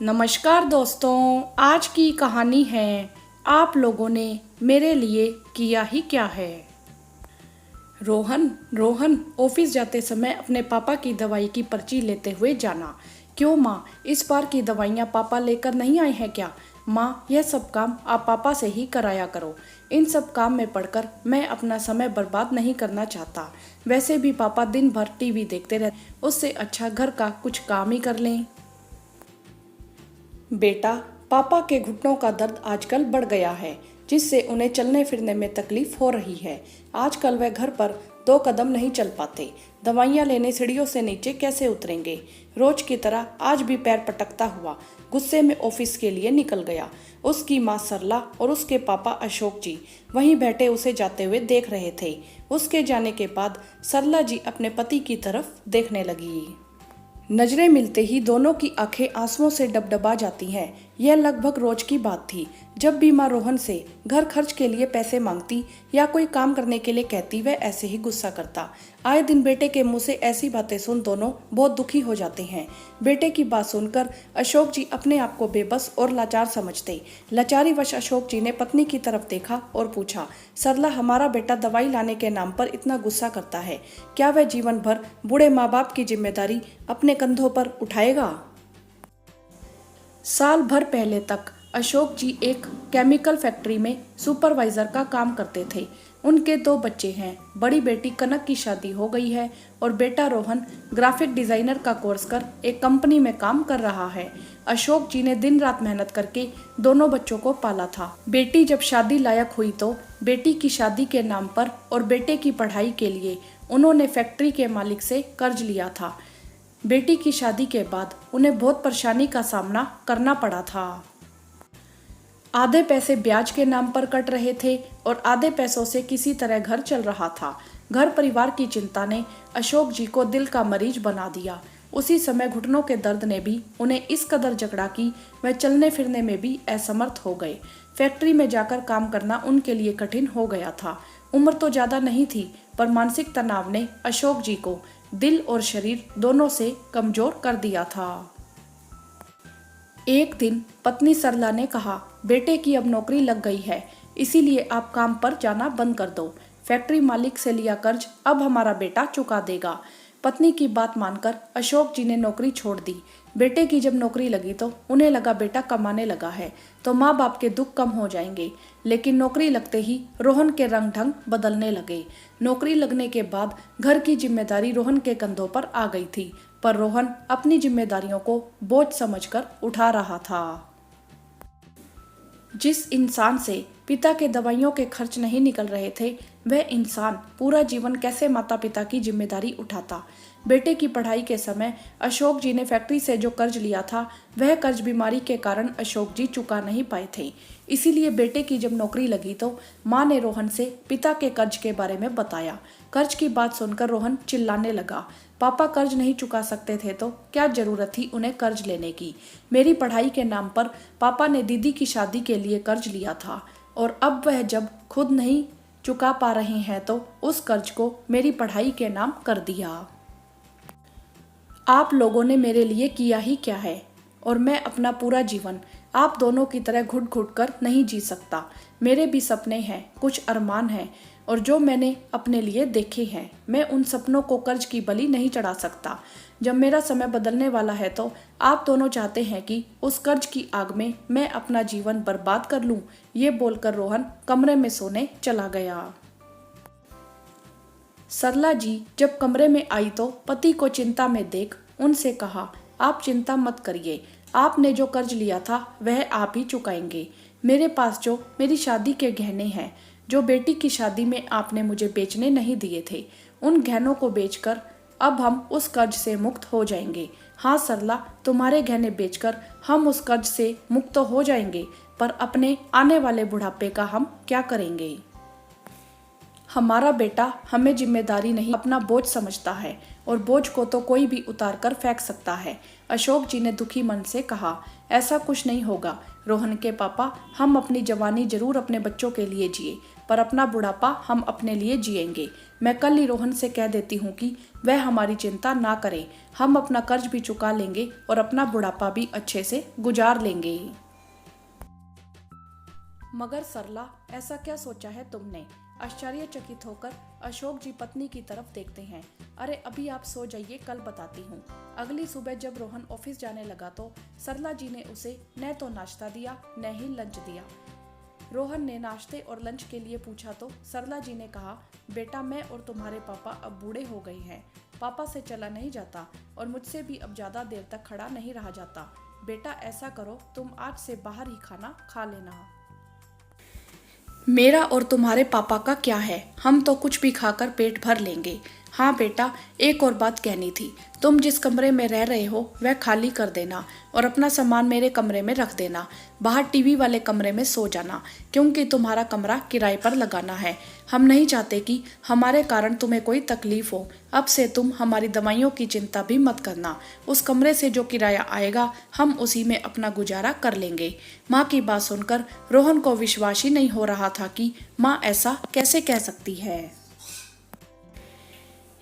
नमस्कार दोस्तों, आज की कहानी है आप लोगों ने मेरे लिए किया ही क्या है। रोहन ऑफिस जाते समय अपने पापा की दवाई की पर्ची लेते हुए जाना। क्यों माँ, इस बार की दवाइयाँ पापा लेकर नहीं आए हैं क्या? माँ, यह सब काम आप पापा से ही कराया करो। इन सब काम में पड़कर मैं अपना समय बर्बाद नहीं करना चाहता। वैसे भी पापा दिन भर टीवी देखते रहते, उससे अच्छा घर का कुछ काम ही कर लें। बेटा, पापा के घुटनों का दर्द आजकल बढ़ गया है, जिससे उन्हें चलने फिरने में तकलीफ हो रही है। आजकल वह घर पर 2 कदम नहीं चल पाते। दवाइयाँ लेने सीढ़ियों से नीचे कैसे उतरेंगे? रोज की तरह आज भी पैर पटकता हुआ गुस्से में ऑफिस के लिए निकल गया। उसकी माँ सरला और उसके पापा अशोक जी वहीं बैठे उसे जाते हुए देख रहे थे। उसके जाने के बाद सरला जी अपने पति की तरफ देखने लगी। नजरें मिलते ही दोनों की आंखें आंसुओं से डबडबा जाती हैं। यह लगभग रोज की बात थी। जब भी माँ रोहन से घर खर्च के लिए पैसे मांगती या कोई काम करने के लिए कहती, वह ऐसे ही गुस्सा करता। आए दिन बेटे के मुंह से ऐसी बातें सुन दोनों बहुत दुखी हो जाते हैं। बेटे की बात सुनकर अशोक जी अपने आप को बेबस और लाचार समझते। लाचारीवश अशोक जी ने पत्नी की तरफ देखा और पूछा, सरला, हमारा बेटा दवाई लाने के नाम पर इतना गुस्सा करता है, क्या वह जीवन भर बूढ़े माँ बाप की जिम्मेदारी अपने कंधों पर उठाएगा? साल भर पहले तक अशोक जी एक केमिकल फैक्ट्री में सुपरवाइजर का काम करते थे। उनके 2 बच्चे हैं। बड़ी बेटी कनक की शादी हो गई है और बेटा रोहन ग्राफिक डिजाइनर का कोर्स कर एक कंपनी में काम कर रहा है। अशोक जी ने दिन रात मेहनत करके दोनों बच्चों को पाला था। बेटी जब शादी लायक हुई तो बेटी की शादी के नाम पर और बेटे की पढ़ाई के लिए उन्होंने फैक्ट्री के मालिक से कर्ज लिया था। बेटी की शादी के बाद उन्हें बहुत परेशानी का सामना करना पड़ा था। आधे पैसे ब्याज के नाम पर कट रहे थे और आधे पैसों से किसी तरह घर चल रहा था। घर परिवार की चिंता ने अशोक जी को दिल का मरीज बना दिया। उसी समय घुटनों के दर्द ने भी उन्हें इस कदर जकड़ा कि वह चलने फिरने में भी असमर्थ हो गए। फैक्ट्री में जाकर काम करना उनके लिए कठिन हो गया था। उम्र तो ज्यादा नहीं थी, पर मानसिक तनाव ने अशोक जी को दिल और शरीर दोनों से कमजोर कर दिया था। एक दिन पत्नी सरला ने कहा, बेटे की अब नौकरी लग गई है, इसीलिए आप काम पर जाना बंद कर दो। फैक्ट्री मालिक से लिया कर्ज अब हमारा बेटा चुका देगा। पत्नी की बात मानकर अशोक जी ने नौकरी छोड़ दी। बेटे की जब नौकरी लगी तो उन्हें लगा बेटा कमाने लगा है तो माँ बाप के दुख कम हो जाएंगे। लेकिन नौकरी लगते ही रोहन के रंग ढंग बदलने लगे। नौकरी लगने के बाद घर की जिम्मेदारी रोहन के कंधों पर आ गई थी, पर रोहन अपनी जिम्मेदारियों को बोझ समझकर उठा रहा था। जिस इंसान से पिता के दवाइयों के खर्च नहीं निकल रहे थे, वह इंसान पूरा जीवन कैसे माता पिता की जिम्मेदारी उठाता। बेटे की पढ़ाई के समय अशोक जी ने फैक्ट्री से जो कर्ज लिया था, वह कर्ज बीमारी के कारण अशोक जी चुका नहीं पाए थे। इसीलिए बेटे की जब नौकरी लगी तो माँ ने रोहन से पिता के कर्ज के बारे में बताया। कर्ज की बात सुनकर रोहन चिल्लाने लगा, पापा कर्ज नहीं चुका सकते थे तो क्या जरूरत थी उन्हें कर्ज लेने की? मेरी पढ़ाई के नाम पर पापा ने दीदी की शादी के लिए कर्ज लिया था और अब वह जब खुद नहीं चुका पा रहे हैं तो उस कर्ज को मेरी पढ़ाई के नाम कर दिया। आप लोगों ने मेरे लिए किया ही क्या है और मैं अपना पूरा जीवन आप दोनों की तरह घुट घुट कर नहीं जी सकता। मेरे भी सपने हैं, कुछ अरमान हैं और जो मैंने अपने लिए देखे हैं, मैं उन सपनों को कर्ज की बलि नहीं चढ़ा सकता। जब मेरा समय बदलने वाला है तो आप दोनों चाहते हैं कि उस कर्ज की आग में मैं अपना जीवन बर्बाद कर लूं। ये बोलकर रोहन कमरे में सोने चला गया। सरला जी जब कमरे में आई तो पति को चिंता में देख उनसे कहा, आप चिंता मत करिए, आपने जो कर्ज लिया था वह आप ही चुकाएंगे। मेरे पास जो मेरी शादी के गहने हैं, जो बेटी की शादी में आपने मुझे बेचने नहीं दिए थे, उन गहनों को बेचकर अब हम उस कर्ज से मुक्त हो जाएंगे। हाँ सरला, तुम्हारे गहने बेचकर हम उस कर्ज से मुक्त तो हो जाएंगे, पर अपने आने वाले बुढ़ापे का हम क्या करेंगे? हमारा बेटा हमें जिम्मेदारी नहीं अपना बोझ समझता है और बोझ को तो कोई भी उतार कर फेंक सकता है। अशोक जी ने दुखी मन से कहा, ऐसा कुछ नहीं होगा रोहन के पापा, हम अपनी जवानी जरूर अपने बच्चों के लिए जिए, पर अपना बुढ़ापा हम अपने लिए जिएंगे। मैं कल ही रोहन से कह देती हूँ कि वह हमारी चिंता ना करे, हम अपना कर्ज भी चुका लेंगे और अपना बुढ़ापा भी अच्छे से गुजार लेंगे। मगर सरला, ऐसा क्या सोचा है तुमने? आश्चर्यचकित होकर अशोक जी पत्नी की तरफ देखते हैं। अरे अभी आप सो जाइए, कल बताती हूँ। अगली सुबह जब रोहन ऑफिस जाने लगा तो सरला जी ने उसे न तो नाश्ता दिया न ही लंच दिया। रोहन ने नाश्ते और लंच के लिए पूछा तो सरला जी ने कहा, बेटा मैं और तुम्हारे पापा अब बूढ़े हो गए हैं, पापा से चला नहीं जाता और मुझसे भी अब ज्यादा देर तक खड़ा नहीं रहा जाता। बेटा ऐसा करो, तुम आज से बाहर ही खाना खा लेना। मेरा और तुम्हारे पापा का क्या है, हम तो कुछ भी खाकर पेट भर लेंगे। हाँ बेटा, एक और बात कहनी थी, तुम जिस कमरे में रह रहे हो वह खाली कर देना और अपना सामान मेरे कमरे में रख देना। बाहर टीवी वाले कमरे में सो जाना, क्योंकि तुम्हारा कमरा किराए पर लगाना है। हम नहीं चाहते कि हमारे कारण तुम्हें कोई तकलीफ हो। अब से तुम हमारी दवाइयों की चिंता भी मत करना। उस कमरे से जो किराया आएगा हम उसी में अपना गुजारा कर लेंगे। माँ की बात सुनकर रोहन को विश्वास ही नहीं हो रहा था कि माँ ऐसा कैसे कह सकती है।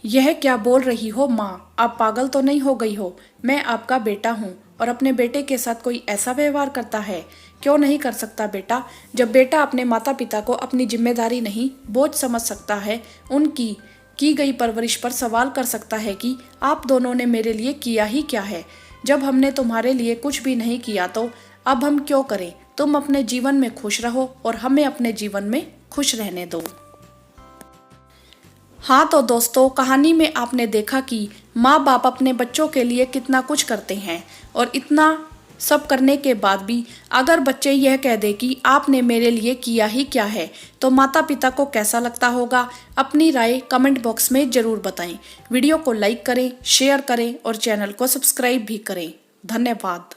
यह क्या बोल रही हो माँ, आप पागल तो नहीं हो गई हो? मैं आपका बेटा हूँ और अपने बेटे के साथ कोई ऐसा व्यवहार करता है? क्यों नहीं कर सकता बेटा? जब बेटा अपने माता पिता को अपनी जिम्मेदारी नहीं बोझ समझ सकता है, उनकी की गई परवरिश पर सवाल कर सकता है कि आप दोनों ने मेरे लिए किया ही क्या है। जब हमने तुम्हारे लिए कुछ भी नहीं किया तो अब हम क्यों करें? तुम अपने जीवन में खुश रहो और हमें अपने जीवन में खुश रहने दो। हाँ तो दोस्तों, कहानी में आपने देखा कि माँ बाप अपने बच्चों के लिए कितना कुछ करते हैं और इतना सब करने के बाद भी अगर बच्चे यह कह दे कि आपने मेरे लिए किया ही क्या है, तो माता पिता को कैसा लगता होगा? अपनी राय कमेंट बॉक्स में ज़रूर बताएं। वीडियो को लाइक करें, शेयर करें और चैनल को सब्सक्राइब भी करें। धन्यवाद।